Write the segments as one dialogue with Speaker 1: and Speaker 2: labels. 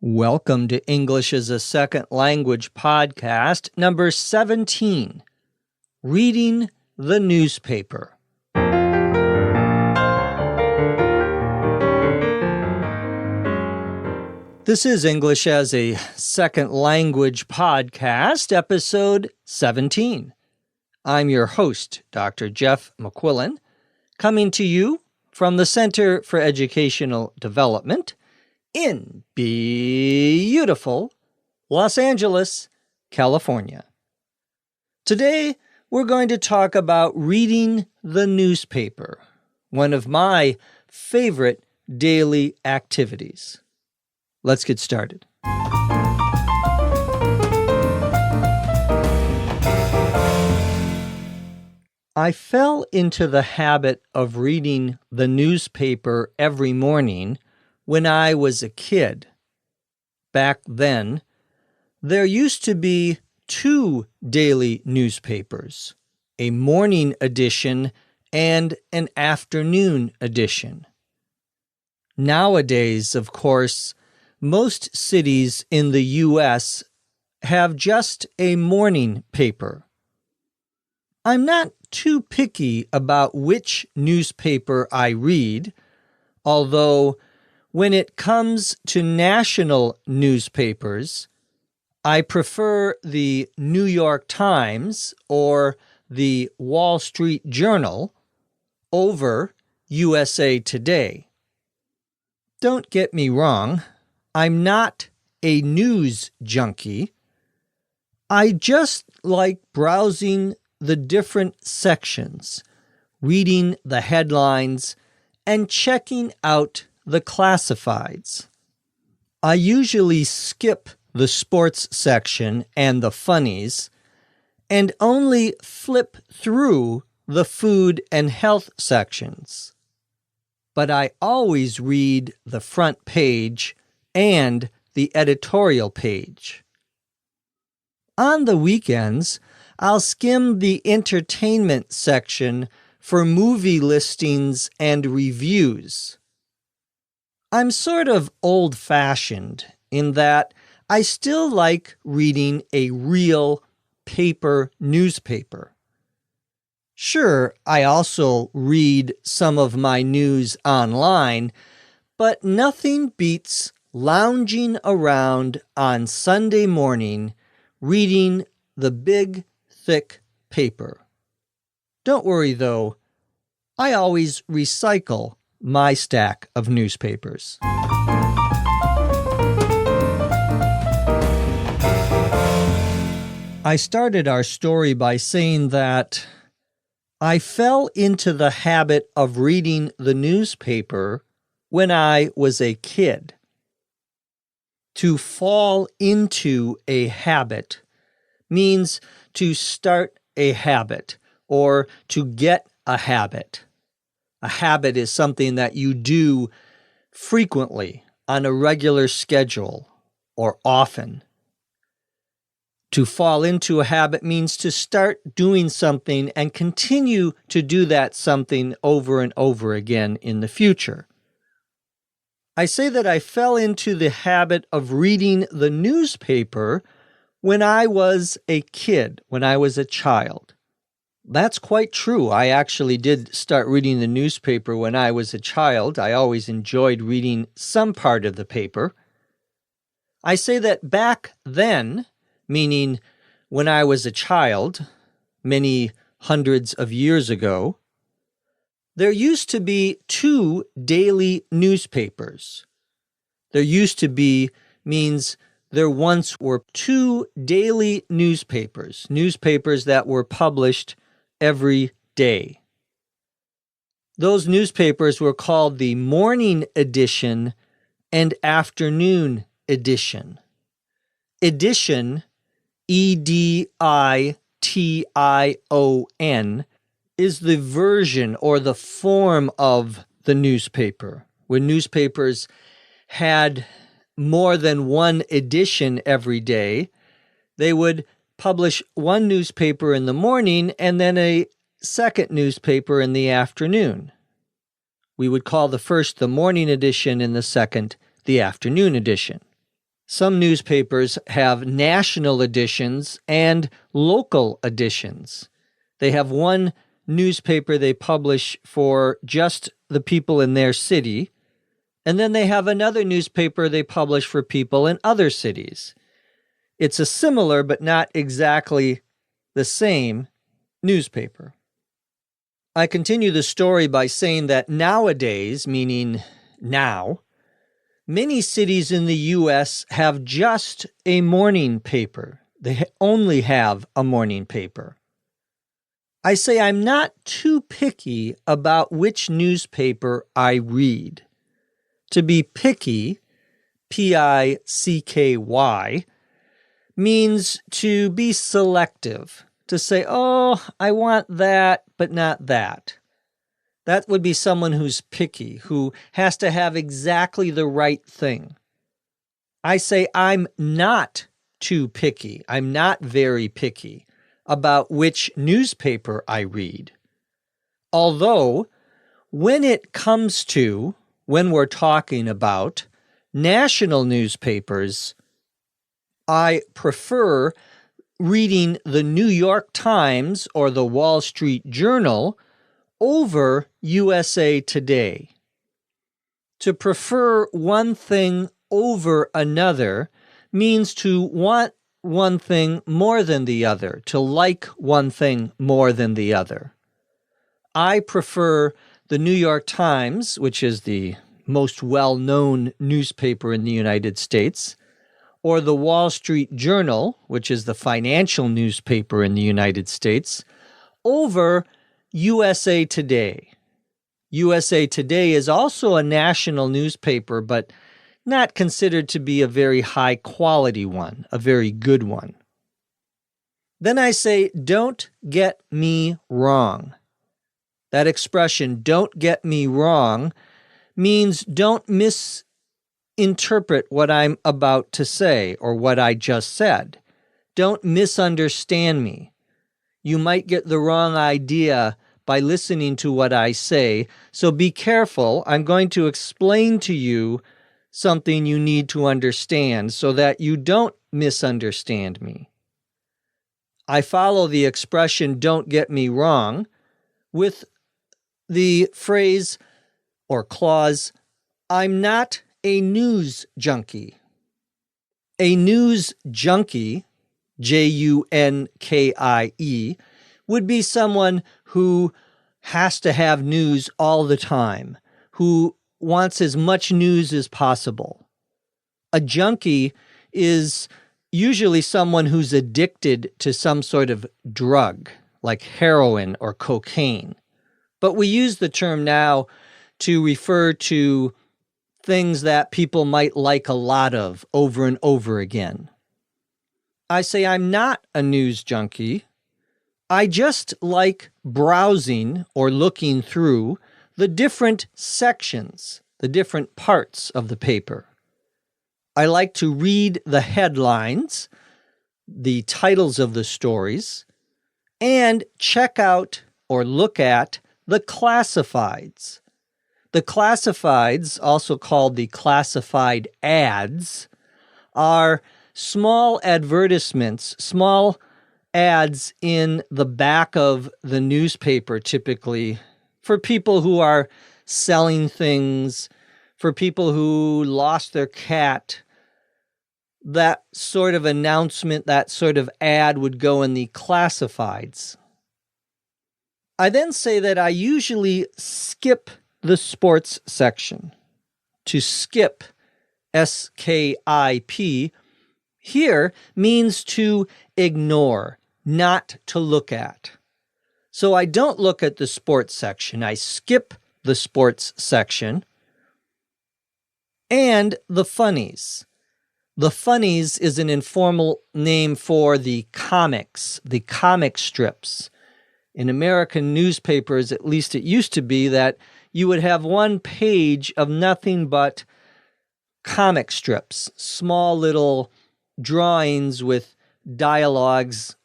Speaker 1: Welcome to English as a Second Language podcast, number 17, Reading the Newspaper. This is English as a Second Language podcast, episode 17. I'm your host, Dr. Jeff McQuillan, coming to you from the Center for Educational Development in beautiful Los Angeles, California. Today, we're going to talk about reading the newspaper, one of my favorite daily activities. Let's get started. I fell into the habit of reading the newspaper every morning when I was a kid. Back then, there used to be two daily newspapers, a morning edition and an afternoon edition. Nowadays, of course, most cities in the U.S. have just a morning paper. I'm not too picky about which newspaper I read, although when it comes to national newspapers, I prefer the New York Times or the Wall Street Journal over USA Today. Don't get me wrong, I'm not a news junkie. I just like browsing the different sections, reading the headlines, and checking out the classifieds. I usually skip the sports section and the funnies and only flip through the food and health sections. But I always read the front page and the editorial page. On the weekends, I'll skim the entertainment section for movie listings and reviews. I'm sort of old-fashioned in that I still like reading a real paper newspaper. Sure, I also read some of my news online, but nothing beats lounging around on Sunday morning reading the big, thick paper. Don't worry, though. I always recycle my stack of newspapers. I started our story by saying that I fell into the habit of reading the newspaper when I was a kid. To fall into a habit means to start a habit or to get a habit. A habit is something that you do frequently on a regular schedule or often. To fall into a habit means to start doing something and continue to do that something over and over again in the future. I say that I fell into the habit of reading the newspaper when I was a kid, when I was a child. That's quite true. I actually did start reading the newspaper when I was a child. I always enjoyed reading some part of the paper. I say that back then, meaning when I was a child, many hundreds of years ago, there used to be two daily newspapers. There used to be means there once were two daily newspapers that were published every day. Those newspapers were called the morning edition and afternoon edition. Edition, E-D-I-T-I-O-N, is the version or the form of the newspaper. When newspapers had more than one edition every day, they would publish one newspaper in the morning and then a second newspaper in the afternoon. We would call the first the morning edition and the second the afternoon edition. Some newspapers have national editions and local editions. They have one newspaper they publish for just the people in their city, and then they have another newspaper they publish for people in other cities. It's a similar but not exactly the same newspaper. I continue the story by saying that nowadays, meaning now, many cities in the U.S. have just a morning paper. They only have a morning paper. I say I'm not too picky about which newspaper I read. To be picky, P-I-C-K-Y, means to be selective, to say, oh, I want that, but not that. That would be someone who's picky, who has to have exactly the right thing. I say I'm not too picky. I'm not very picky about which newspaper I read. Although, when we're talking about national newspapers, I prefer reading the New York Times or the Wall Street Journal over USA Today. To prefer one thing over another means to want one thing more than the other, to like one thing more than the other. I prefer the New York Times, which is the most well-known newspaper in the United States, or the Wall Street Journal, which is the financial newspaper in the United States, over USA Today. USA Today is also a national newspaper, but not considered to be a very high-quality one, a very good one. Then I say, don't get me wrong. That expression, don't get me wrong, means don't misinterpret what I'm about to say or what I just said. Don't misunderstand me. You might get the wrong idea by listening to what I say, so be careful. I'm going to explain to you something you need to understand so that you don't misunderstand me. I follow the expression, don't get me wrong, with the phrase or clause, I'm not a news junkie. A news junkie, Junkie, would be someone who has to have news all the time, who wants as much news as possible. A junkie is usually someone who's addicted to some sort of drug, like heroin or cocaine. But we use the term now to refer to things that people might like a lot of over and over again. I say I'm not a news junkie. I just like browsing or looking through the different sections, the different parts of the paper. I like to read the headlines, the titles of the stories, and check out or look at the classifieds. The classifieds, also called the classified ads, are small advertisements, small ads in the back of the newspaper, typically, for people who are selling things, for people who lost their cat. That sort of announcement, that sort of ad would go in the classifieds. I then say that I usually skip the sports section. To skip, S-K-I-P, here means to ignore, not to look at. So I don't look at the sports section. I skip the sports section. And the funnies. The funnies is an informal name for the comics, the comic strips. In American newspapers, at least it used to be, that you would have one page of nothing but comic strips, small little drawings with dialogues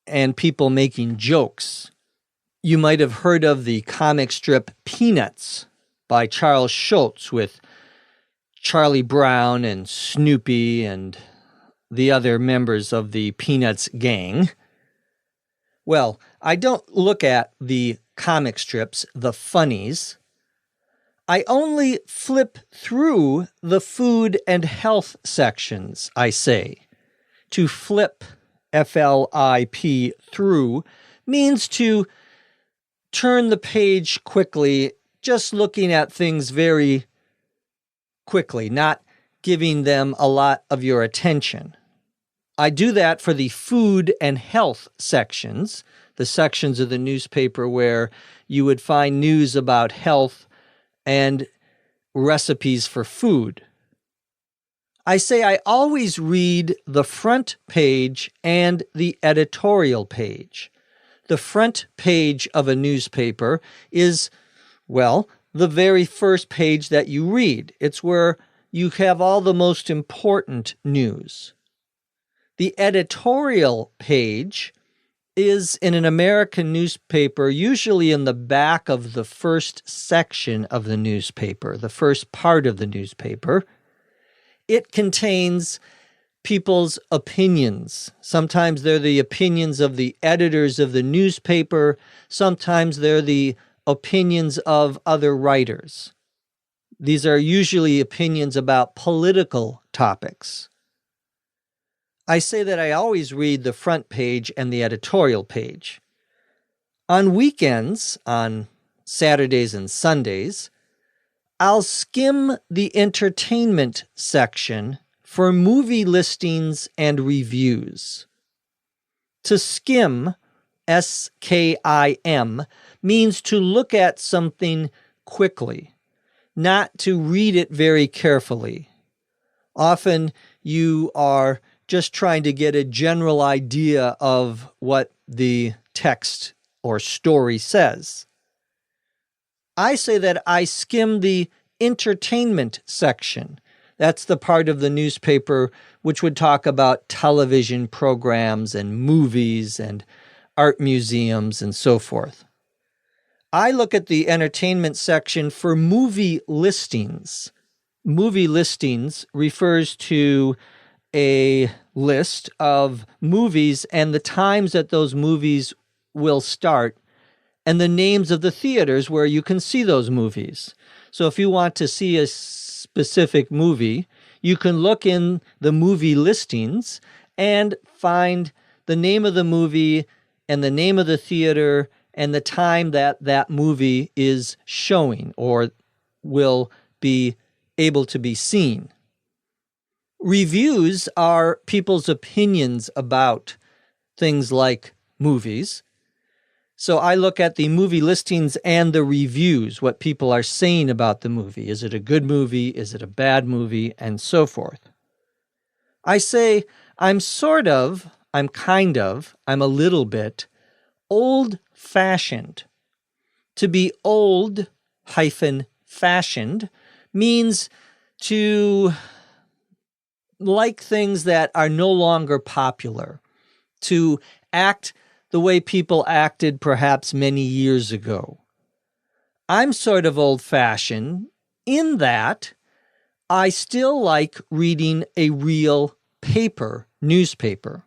Speaker 1: and people making jokes. You might have heard of the comic strip Peanuts by Charles Schulz with Charlie Brown and Snoopy and the other members of the Peanuts gang. Well, I don't look at the comic strips, the funnies. I only flip through the food and health sections, I say. To flip, F-L-I-P, through, means to turn the page quickly, just looking at things very quickly, not giving them a lot of your attention. I do that for the food and health sections, the sections of the newspaper where you would find news about health and recipes for food. I say I always read the front page and the editorial page. The front page of a newspaper is, well, the very first page that you read. It's where you have all the most important news. The editorial page is in an American newspaper, usually in the back of the first section of the newspaper, the first part of the newspaper. It contains people's opinions. Sometimes they're the opinions of the editors of the newspaper. Sometimes they're the opinions of other writers. These are usually opinions about political topics. I say that I always read the front page and the editorial page. On weekends, on Saturdays and Sundays, I'll skim the entertainment section for movie listings and reviews. To skim, S-K-I-M, means to look at something quickly, not to read it very carefully. Often you are just trying to get a general idea of what the text or story says. I say that I skim the entertainment section. That's the part of the newspaper which would talk about television programs and movies and art museums and so forth. I look at the entertainment section for movie listings. Movie listings refers to a list of movies and the times that those movies will start and the names of the theaters where you can see those movies. So if you want to see a specific movie, you can look in the movie listings and find the name of the movie and the name of the theater and the time that that movie is showing or will be able to be seen. Reviews are people's opinions about things like movies. So I look at the movie listings and the reviews, what people are saying about the movie. Is it a good movie? Is it a bad movie? And so forth. I say I'm a little bit old-fashioned. To be old-fashioned means to like things that are no longer popular, to act the way people acted perhaps many years ago. I'm sort of old-fashioned in that I still like reading a real paper newspaper.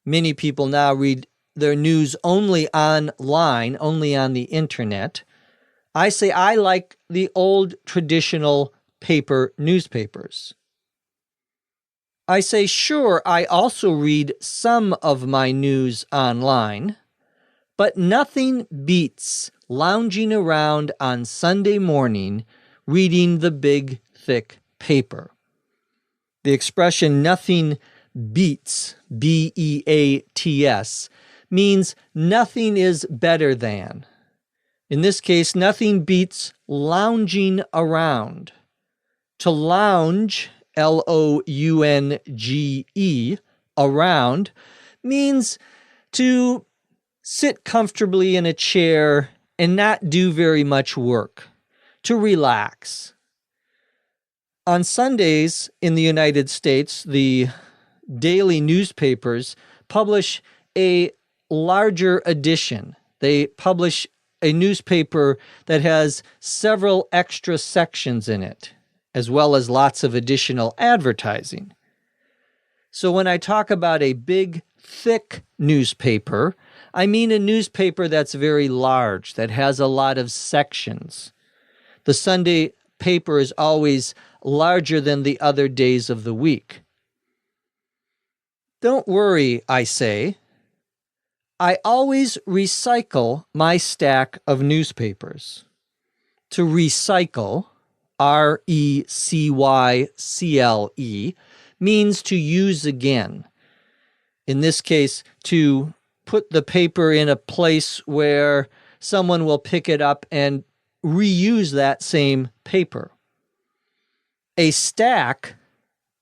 Speaker 1: Many people now read their news only online, only on the internet. I say I like the old traditional paper newspapers. I say, sure, I also read some of my news online, but nothing beats lounging around on Sunday morning reading the big, thick paper. The expression nothing beats, B-E-A-T-S, means nothing is better than. In this case, nothing beats lounging around. To lounge, L-O-U-N-G-E, around, means to sit comfortably in a chair and not do very much work, to relax. On Sundays in the United States, the daily newspapers publish a larger edition. They publish a newspaper that has several extra sections in it. as well as lots of additional advertising. So when I talk about a big, thick newspaper, I mean a newspaper that's very large, that has a lot of sections. The Sunday paper is always larger than the other days of the week. Don't worry, I say. I always recycle my stack of newspapers. To recycle, R-E-C-Y-C-L-E, means to use again. In this case, to put the paper in a place where someone will pick it up and reuse that same paper. A stack,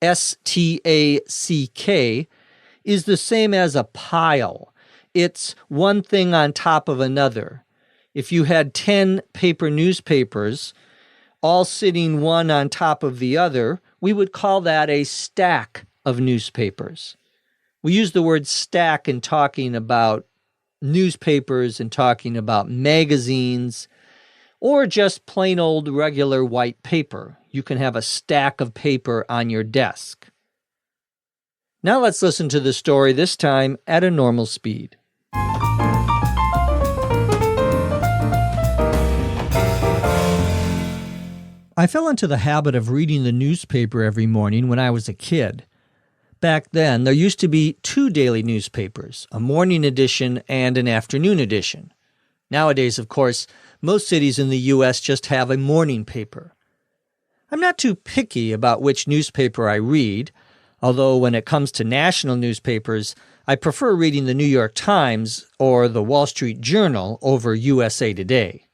Speaker 1: S-T-A-C-K, is the same as a pile. It's one thing on top of another. If you had 10 paper newspapers, all sitting one on top of the other, we would call that a stack of newspapers. We use the word stack in talking about newspapers and talking about magazines, or just plain old regular white paper. You can have a stack of paper on your desk. Now let's listen to the story, this time at a normal speed. I fell into the habit of reading the newspaper every morning when I was a kid. Back then, there used to be 2 daily newspapers, a morning edition and an afternoon edition. Nowadays, of course, most cities in the U.S. just have a morning paper. I'm not too picky about which newspaper I read, although when it comes to national newspapers, I prefer reading the New York Times or the Wall Street Journal over USA Today.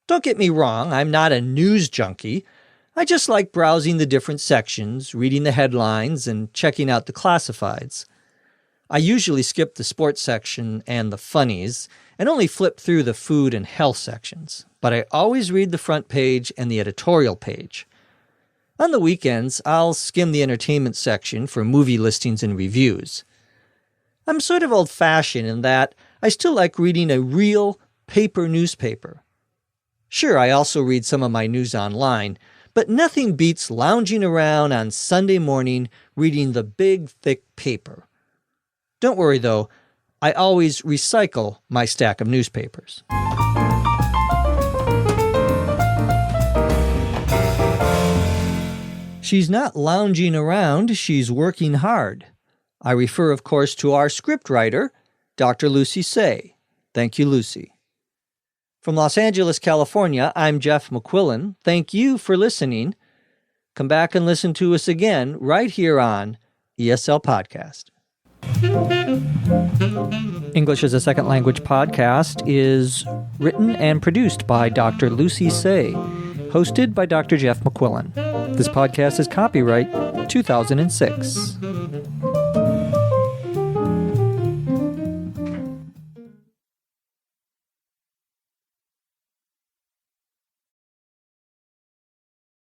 Speaker 1: Don't get me wrong, I'm not a news junkie. I just like browsing the different sections, reading the headlines, and checking out the classifieds. I usually skip the sports section and the funnies, and only flip through the food and health sections. But I always read the front page and the editorial page. On the weekends, I'll skim the entertainment section for movie listings and reviews. I'm sort of old-fashioned in that I still like reading a real paper newspaper. Sure, I also read some of my news online, but nothing beats lounging around on Sunday morning reading the big, thick paper. Don't worry, though. I always recycle my stack of newspapers. She's not lounging around, she's working hard. I refer, of course, to our scriptwriter, Dr. Lucy Say. Thank you, Lucy. From Los Angeles, California, I'm Jeff McQuillan. Thank you for listening. Come back and listen to us again right here on ESL Podcast. English as a Second Language podcast is written and produced by Dr. Lucy Say, hosted by Dr. Jeff McQuillan. This podcast is copyright 2006.